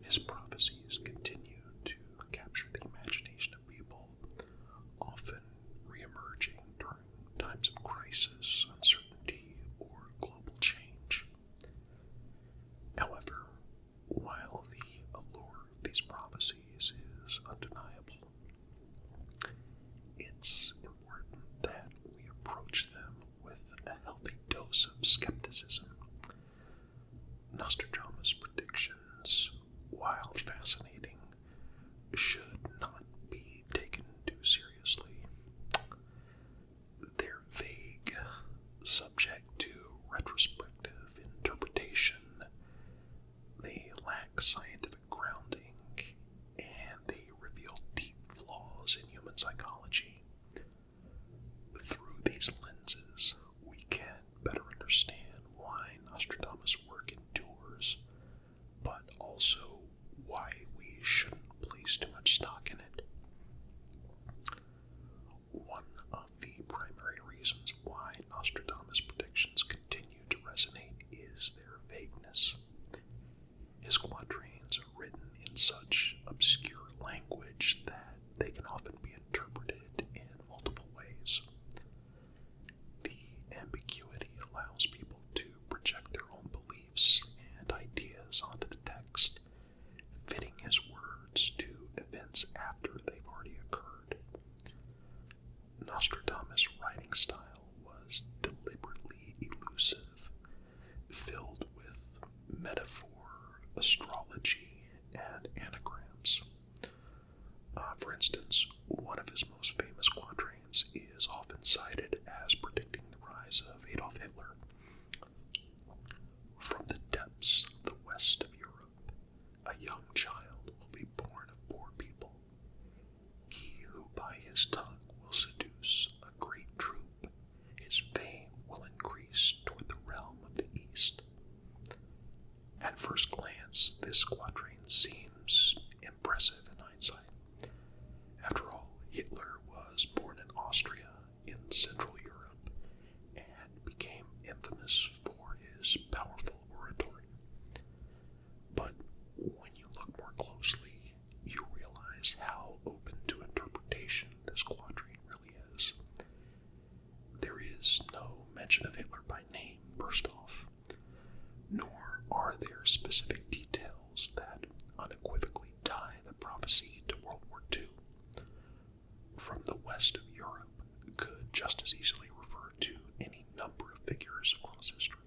His prophecies continue to capture the imagination of people, often re-emerging during times of crisis, uncertainty, or global change. However, while the allure of these prophecies is undeniable, it's important that we approach them with a healthy dose of skepticism. Nostradamus' predictions, while fascinating, should not be taken too seriously. They're vague, subject to retrospective interpretation. They lack scientific grounding, and they reveal deep flaws in human psychology. Through these lenses, we can better understand why Nostradamus' work endures, but also why we shouldn't place too much stock in it. One of the primary reasons why Nostradamus' predictions continue to resonate is their vagueness. His quatrains are written in such obscure language that they can often be interpreted in multiple ways. The ambiguity allows people to project their own beliefs and ideas onto the text, fitting his words to events after they've already occurred. Nostradamus' writing style was deliberately elusive, filled with metaphor, astrology, and anagrams. For instance, one of his most famous quatrains is often cited as predicting the rise of Adolf Hitler. From the depths of the west of Europe, a young child will be born of poor people. He who by his tongue will seduce a great troop, his fame will increase toward the realm of the east. At first glance, this quatrain seems impressive in hindsight. After all, Hitler was born in Austria in Central Europe and became infamous for his powerful oratory. But when you look more closely, you realize how open to interpretation this quatrain really is. There is no mention of Hitler by name, first off, nor are there specific details that unequivocally tie the prophecy to World War II. From the west of Europe could just as easily refer to any number of figures across history,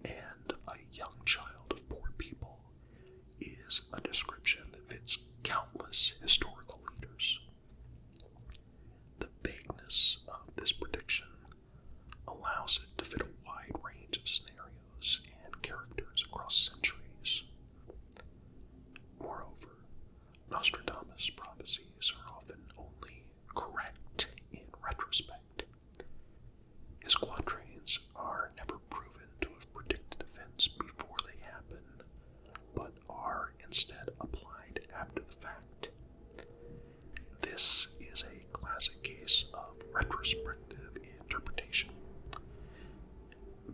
and a young child of poor people is a description that fits countless historical leaders. The vagueness of this prediction allows it to fit a wide range of scenarios and characters across centuries. Moreover, Nostradamus' prophecies are often only correct in retrospect. His quatrains are never proven to have predicted events before they happen, but are instead applied after the fact. This is a classic case of retrospective interpretation.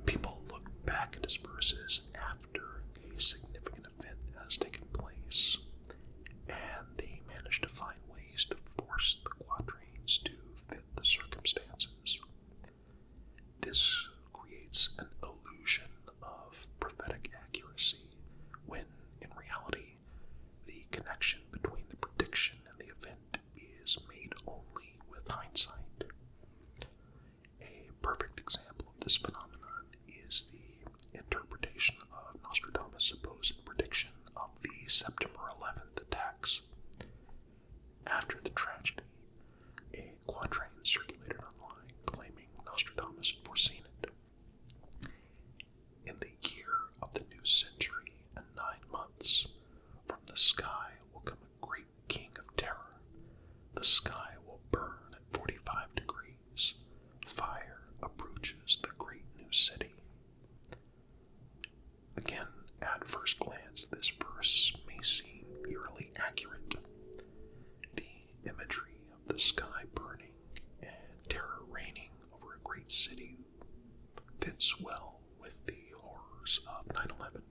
People look back at his verses after a significant event has taken place, and they manage to find ways to force the quatrains to fit the circumstances. This creates an illusion of prophetic accuracy, when in reality, the connection between the prediction and the event is made only with hindsight. A perfect example of this phenomenon is the interpretation of Nostradamus' supposed prediction of the September 11th attacks. After the tragedy, a quatrain circulated online claiming Nostradamus had foreseen it. In the year of the new century and 9 months, from the sky will come a great king of terror. The sky will burn at 45 degrees. Fire approaches the great new city. Again, at first glance, this verse may seem eerily accurate. The imagery of the sky burning and terror reigning over a great city fits well with the horrors of 9/11.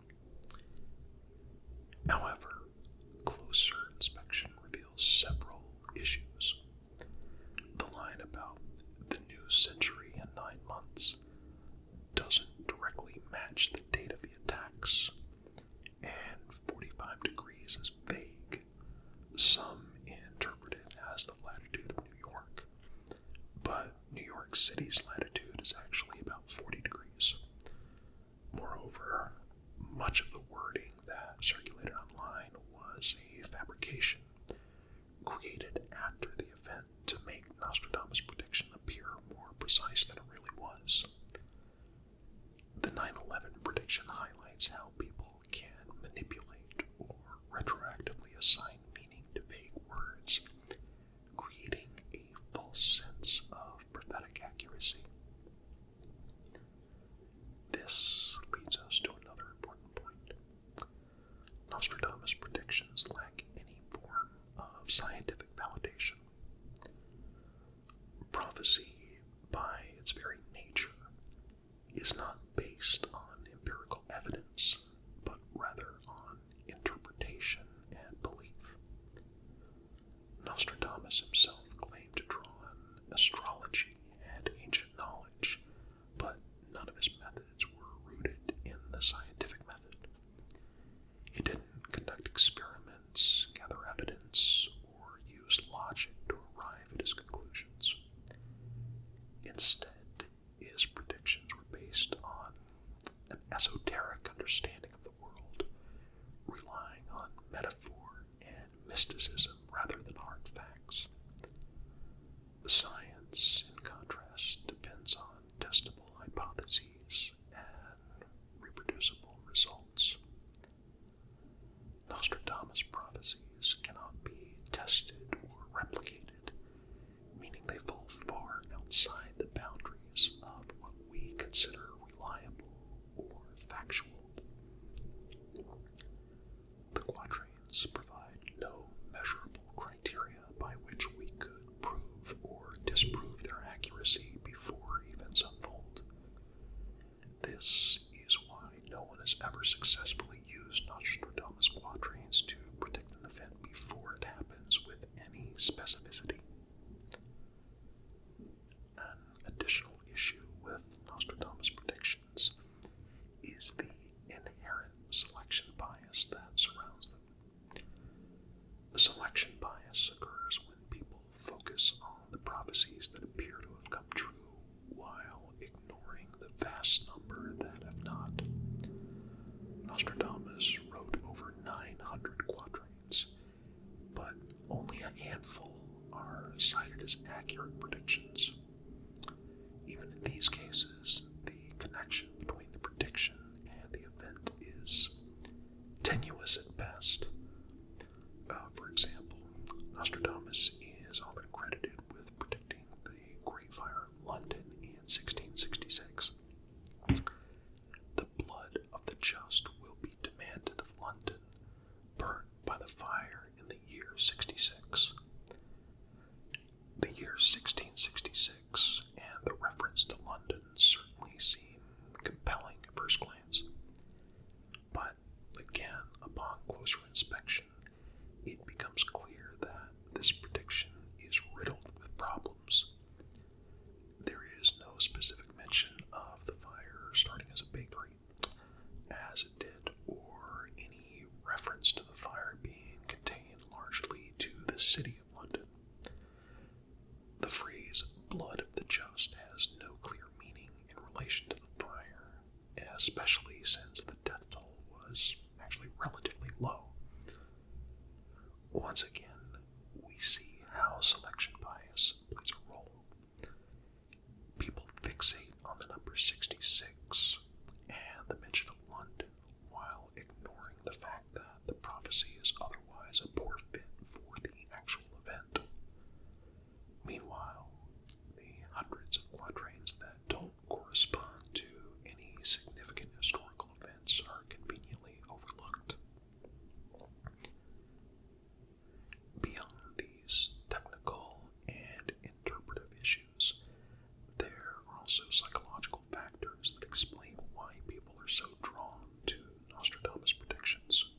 However, city's latitude is actually about 40 degrees. Moreover, much of the wording that circulated online was a fabrication created after the event to make Nostradamus' prediction appear more precise than it really was. The 9/11 prediction highlights how people can manipulate or retroactively assign meaning to vague words, creating a false sense of prophetic accuracy. This leads us to another important point. Nostradamus' predictions lack any form of scientific validation. Prophecy, by its very nature, is not based on empirical evidence, but rather on interpretation and belief. Nostradamus himself claimed to draw on astrology and ancient knowledge, but none of his methods were rooted in the scientific method. He didn't conduct experiments, gather evidence, or use logic to arrive at his conclusions. Instead, his predictions were based on an esoteric understanding of the world, relying on metaphor and mysticism rather than hard facts. The science, in contrast, depends on testable hypotheses and reproducible results. Nostradamus' prophecies cannot be tested or replicated, meaning they fall far outside the boundaries of what we consider reliable or factual. The quatrains provide no measurable criteria by which we could prove or disprove their accuracy before events unfold. This is why no one has ever successfully used Nostradamus' quatrains to predict an event before it happens with any specificity. An additional issue with Nostradamus' predictions is the inherent selection bias that surrounds them. The selection bias occurs when people focus on the prophecies that appear to have come true while ignoring the vast number that have not. Nostradamus wrote over 900 quatrains, but only a handful are cited as accurate predictions. Even in these cases, the connection between the prediction and the event is tenuous at best. For example, Nostradamus is often credited with predicting the Great Fire of London in 1666. The blood of the just will be demanded of London, burnt by the fire in the year 66. The year 1666 and the reference to London certainly seem compelling at first glance. But again, upon closer inspection, it becomes clear that this prediction is riddled with problems. There is no specific mention of the fire starting as a bakery, as it did, or any reference to the fire being contained largely to the city of London. The phrase blood of the just has no clear meaning in relation to the fire, especially since the death toll was actually relatively low. Once again, we see how selection bias plays a role. People fixate on the number 66 and the mention of London while ignoring the fact that the prophecy is otherwise a poor fit for the actual event. Meanwhile, the hundreds of quatrains that don't correspond to any significant historical events are conveniently overlooked. Beyond these technical and interpretive issues, there are also psychological factors that explain why people are so drawn to Nostradamus' predictions.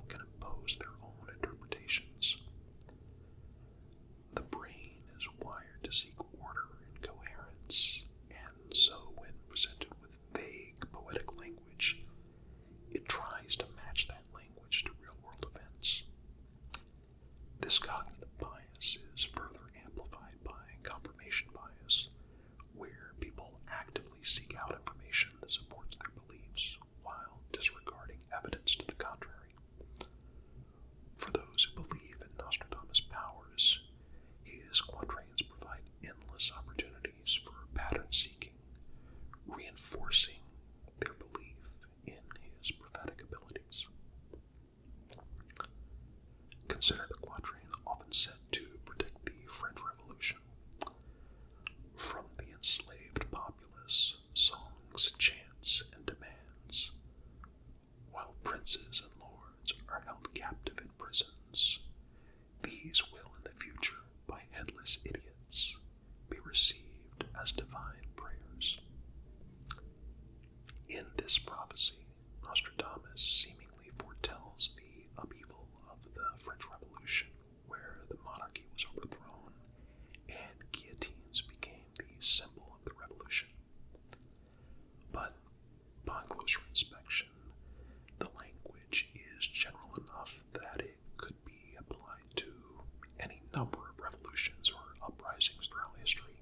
can impose their own interpretations. The brain is wired to seek order and coherence, and so when presented with vague poetic language, it tries to match that language to real-world events. This cognitive bias is further amplified by confirmation bias, where people actively seek out information that supports their beliefs while disregarding evidence to the contrary. For those who believe in Nostradamus' powers, his quatrains provide endless opportunities for pattern seeking, reinforcing their belief in his prophetic abilities. Consider the quatrain often said to predict the French Revolution. From the enslaved populace, songs, chants, and demands, while princes and lords are held captive in prisons, these will in the future, by headless idiots, be received as divine prayers. In this prophecy, Nostradamus seemingly foretells the upheaval of the French Revolution, where the monarchy was overthrown and guillotines became the symbol of the revolution. But upon closer inspection, the language is general enough that it could be applied to any number of revolutions or uprisings throughout history.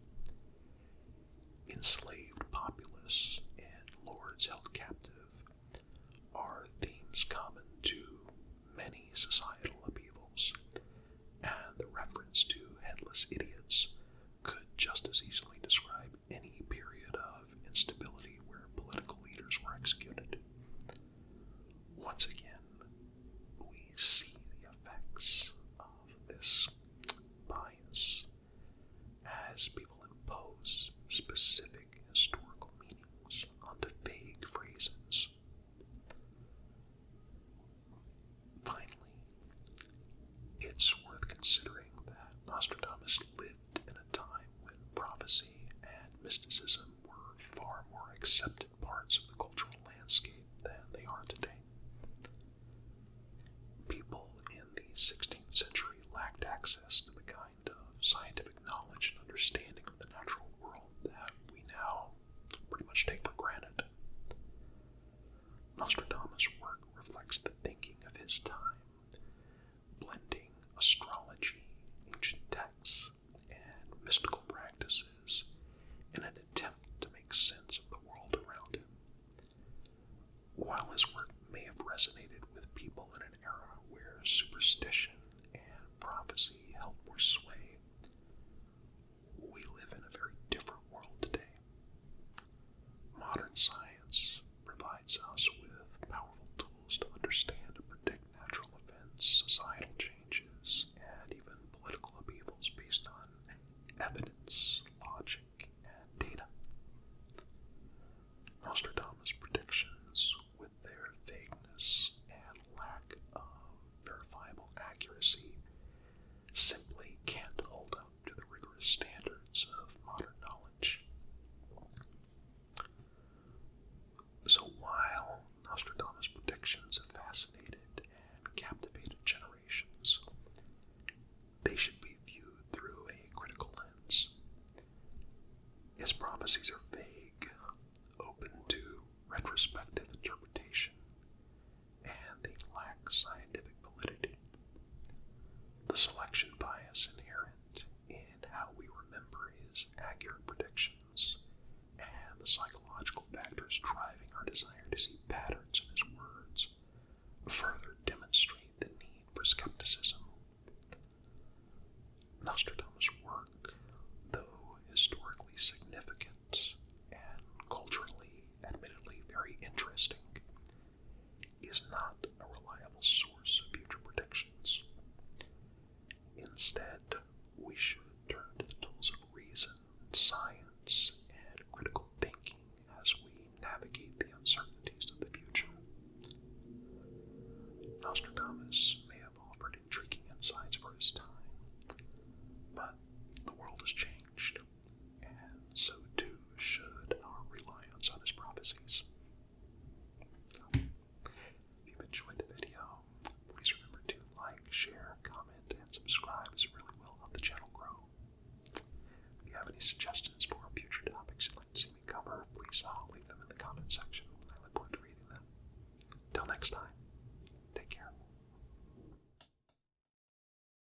Enslaved populace and lords held captive are themes common to many societal upheavals, and the reference to headless idiots could just as easily describe any period of instability where political leaders were executed. Once again, we see the effects of this bias as people impose specific historical meanings onto vague phrases. Finally, it's worth considering that Nostradamus lived in a time when prophecy and mysticism were far more accepted parts of the cultural landscape than they are today. People in the 16th century lacked access to the kind of scientific knowledge and understanding of the natural world that we now pretty much take for granted. Nostradamus' work reflects the thinking of his time, blending astrology, ancient texts, and mystical practices in an attempt to make sense of the world around him. While his work may have resonated with people in an era where superstition and prophecy held more sway, we live in a very different world today. Modern science provides us with powerful tools to understand and predict natural events, societal changes, and even political upheavals based on evidence, logic, and data. Nostradamus' predictions, with their vagueness and lack of verifiable accuracy, simply can't hold up to the rigorous standards of modern knowledge. So while Nostradamus' predictions have fascinated and captivated generations, they should be viewed through a critical lens. His prophecies are vague, open to retrospective interpretation, and they lack scientific validity. The selection bias inherent in how we remember his accurate predictions, and the psychological factors driving our desire to see patterns in his words, further demonstrate the need for skepticism. Nostradamus' work, though historically significant and culturally, admittedly, very interesting, is not a reliable source of future predictions. Instead, we should turn to the tools of reason, science, and critical thinking as we navigate the uncertainties of the future. suggestions.